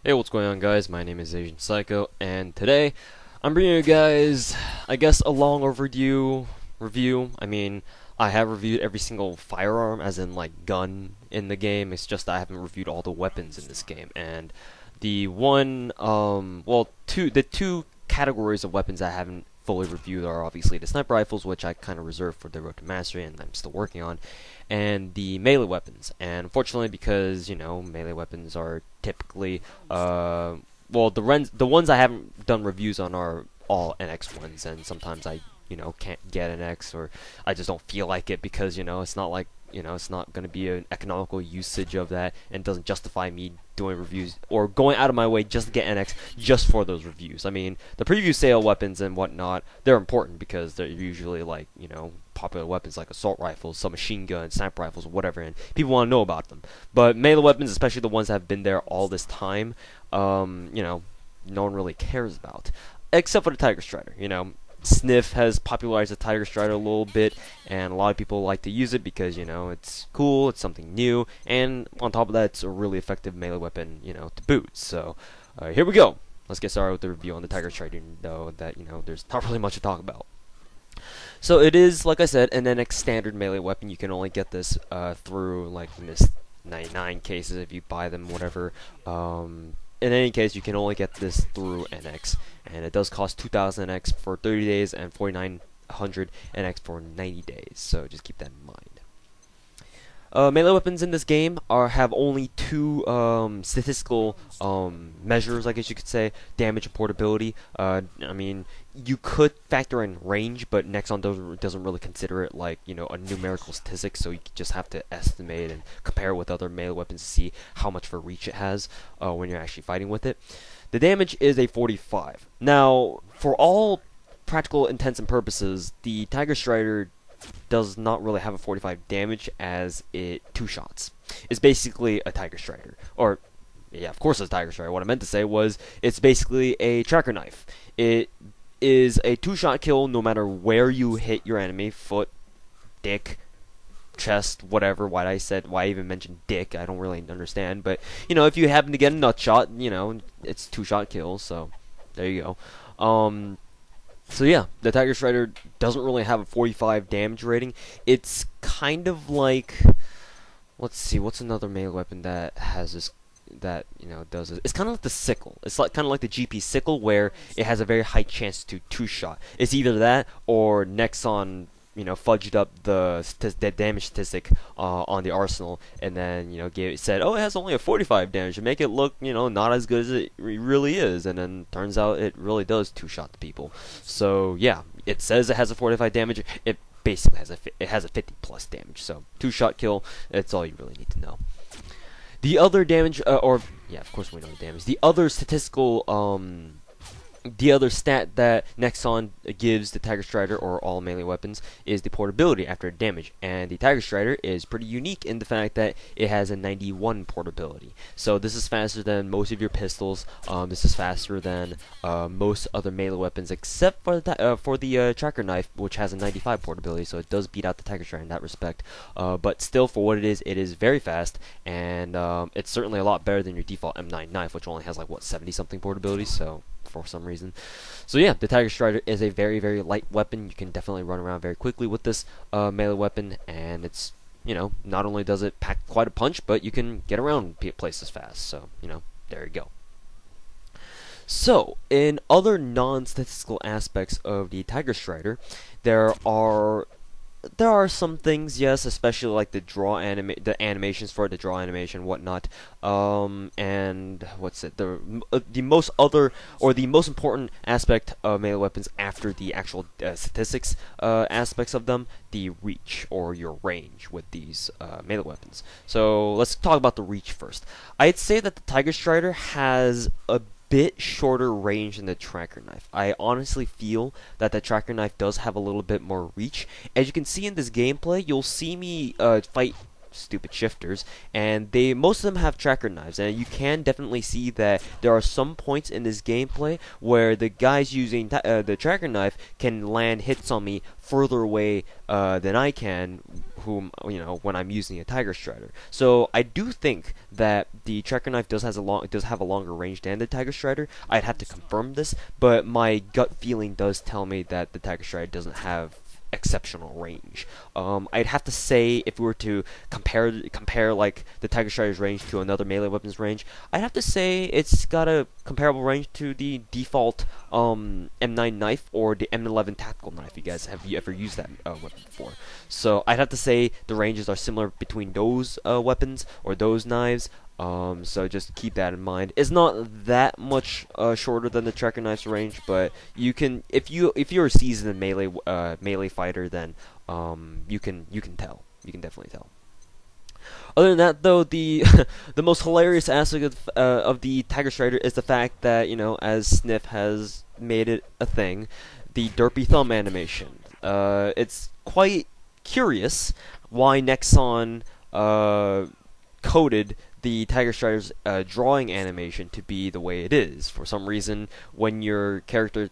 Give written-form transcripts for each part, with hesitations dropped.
Hey, what's going on, guys? My name is Asian Psycho, and today I'm bringing you guys, I guess, a long overdue review. I have reviewed every single firearm, as in like gun, in the game. It's just I haven't reviewed all the weapons in this game. And the two categories of weapons I haven't fully reviewed are obviously the sniper rifles, which I kind of reserved for the road to mastery, and I'm still working on, and the melee weapons. And unfortunately, because melee weapons are typically the ones I haven't done reviews on are all NX ones, and sometimes I can't get an X, or I just don't feel like it because it's not like it's not going to be an economical usage of that, and doesn't justify me doing reviews or going out of my way just to get NX just for those reviews. I mean, the preview sale weapons and whatnot, they're important because they're usually like popular weapons like assault rifles, submachine guns, sniper rifles, whatever, and people want to know about them. But melee weapons, especially the ones that have been there all this time, no one really cares about, except for the Tiger Strider. Sniff has popularized the Tiger Strider a little bit, and a lot of people like to use it because it's cool, it's something new, and on top of that, it's a really effective melee weapon, to boot. So here we go. Let's get started with the review on the Tiger Strider, though that there's not really much to talk about. So it is, like I said, an NX standard melee weapon. You can only get this through like Miss 99 cases if you buy them, whatever. In any case, you can only get this through NX, and it does cost 2,000 NX for 30 days and 4,900 NX for 90 days. So just keep that in mind. Melee weapons in this game have only two statistical measures, I guess you could say: damage and portability. You could factor in range, but Nexon doesn't really consider it like a numerical statistic, so you just have to estimate and compare it with other melee weapons to see how much for reach it has when you're actually fighting with it. The damage is a 45. Now, for all practical intents and purposes, the Tiger Strider does not really have a 45 damage, as it two shots. It's basically a Tiger Strider, or yeah, of course it's a Tiger Strider. What I meant to say was it's basically a tracker knife. It is a two-shot kill no matter where you hit your enemy: foot, dick, chest, whatever. Why I even mentioned dick, I don't really understand. But if you happen to get a nut shot, it's two-shot kill. So there you go. So yeah, the Tiger Strider doesn't really have a 45 damage rating. It's kind of like, let's see, what's another melee weapon that has this, that does this? It's kind of like the sickle. It's like kind of like the GP sickle, where it has a very high chance to two-shot. It's either that or Nexon fudged up the damage statistic on the arsenal, and then said, oh, it has only a 45 damage to make it look not as good as it really is, and then turns out it really does two-shot the people. So yeah, it says it has a 45 damage. It basically has a 50 plus damage. So two-shot kill. That's all you really need to know. The other damage, yeah, of course we know the damage. The other stat that Nexon gives the Tiger Strider, or all melee weapons, is the portability after damage. And the Tiger Strider is pretty unique in the fact that it has a 91 portability. So this is faster than most of your pistols. This is faster than most other melee weapons, except for the tracker knife, which has a 95 portability. So it does beat out the Tiger Strider in that respect. But still, for what it is very fast, and it's certainly a lot better than your default M9 knife, which only has like what, 70 something portability. So for some reason. So yeah, the Tiger Strider is a very, very light weapon. You can definitely run around very quickly with this melee weapon, and it's, not only does it pack quite a punch, but you can get around places fast. So, there you go. So, in other non-statistical aspects of the Tiger Strider, there are some things, yes, especially like the animations for the draw animation, whatnot. And what's it? The most important aspect of melee weapons after the actual statistics aspects of them, the reach, or your range with these melee weapons. So let's talk about the reach first. I'd say that the Tiger Strider has a bit shorter range than the tracker knife. I honestly feel that the tracker knife does have a little bit more reach. As you can see in this gameplay, you'll see me fight stupid shifters, and most of them have tracker knives, and you can definitely see that there are some points in this gameplay where the guys using the tracker knife can land hits on me further away than I can, when I'm using a Tiger Strider. So I do think that the tracker knife does have a longer range than the Tiger Strider. I'd have to confirm this, but my gut feeling does tell me that the Tiger Strider doesn't have exceptional range. I'd have to say, if we were to compare like the Tiger Strider's range to another melee weapon's range, I'd have to say it's got a comparable range to the default M9 knife or the M11 tactical knife. Have you ever used that weapon before? So I'd have to say the ranges are similar between those weapons or those knives. So just keep that in mind. It's not that much shorter than the tracker knife's range, but you can, if you're a seasoned melee fighter, then you can tell. You can definitely tell. Other than that, though, the the most hilarious aspect of the Tiger Strider is the fact that, as Sniff has made it a thing, the derpy thumb animation. It's quite curious why Nexon coded the Tiger Strider's drawing animation to be the way it is. For some reason, when your character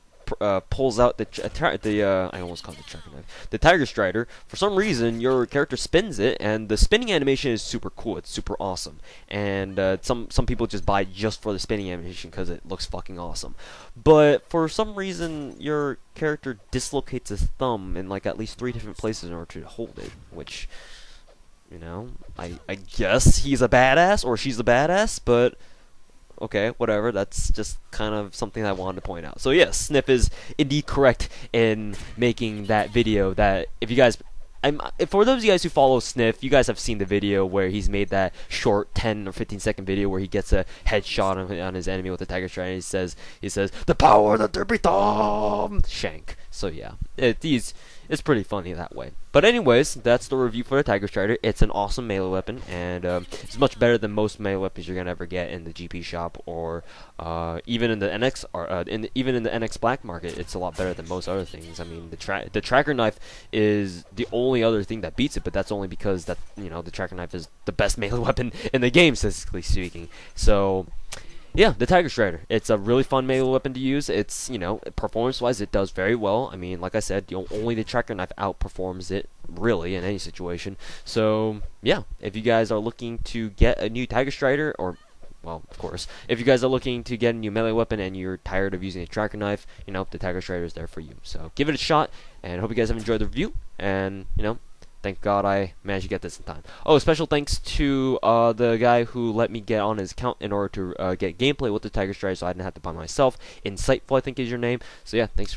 pulls out I almost called it the tracker knife, the Tiger Strider, for some reason your character spins it, and the spinning animation is super cool. It's super awesome, and some people just buy it just for the spinning animation because it looks fucking awesome. But for some reason your character dislocates his thumb in like at least 3 different places in order to hold it, which, I guess he's a badass, or she's a badass, but okay, whatever. That's just kind of something I wanted to point out. So yes, Sniff is indeed correct in making that video. That if you guys, for those of you guys who follow Sniff, you guys have seen the video where he's made that short 10 or 15-second video where he gets a headshot on his enemy with a Tiger Strider. And he says, "The power of the derpy thumb!" Shank. So yeah, it's pretty funny that way. But anyways, that's the review for the Tiger Strider. It's an awesome melee weapon, and it's much better than most melee weapons you're gonna ever get in the GP shop, or even in the NX, or even in the NX black market. It's a lot better than most other things. I mean, the tracker knife is the only other thing that beats it, but that's only because the tracker knife is the best melee weapon in the game, statistically speaking. So yeah, the Tiger Strider. It's a really fun melee weapon to use. It's, performance-wise, it does very well. I mean, like I said, only the tracker knife outperforms it, really, in any situation. So, yeah, if you guys are looking to get a new Tiger Strider, or, well, of course, if you guys are looking to get a new melee weapon and you're tired of using a tracker knife, the Tiger Strider is there for you. So, give it a shot, and hope you guys have enjoyed the review, and, thank God I managed to get this in time. Oh, special thanks to the guy who let me get on his account in order to get gameplay with the Tiger Strider, so I didn't have to buy myself. Insightful, I think, is your name. So yeah, thanks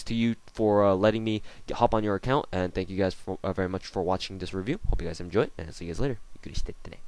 to you for letting me hop on your account, and thank you guys very much for watching this review. Hope you guys enjoy it, and I'll see you guys later. ゆっくりしてってね。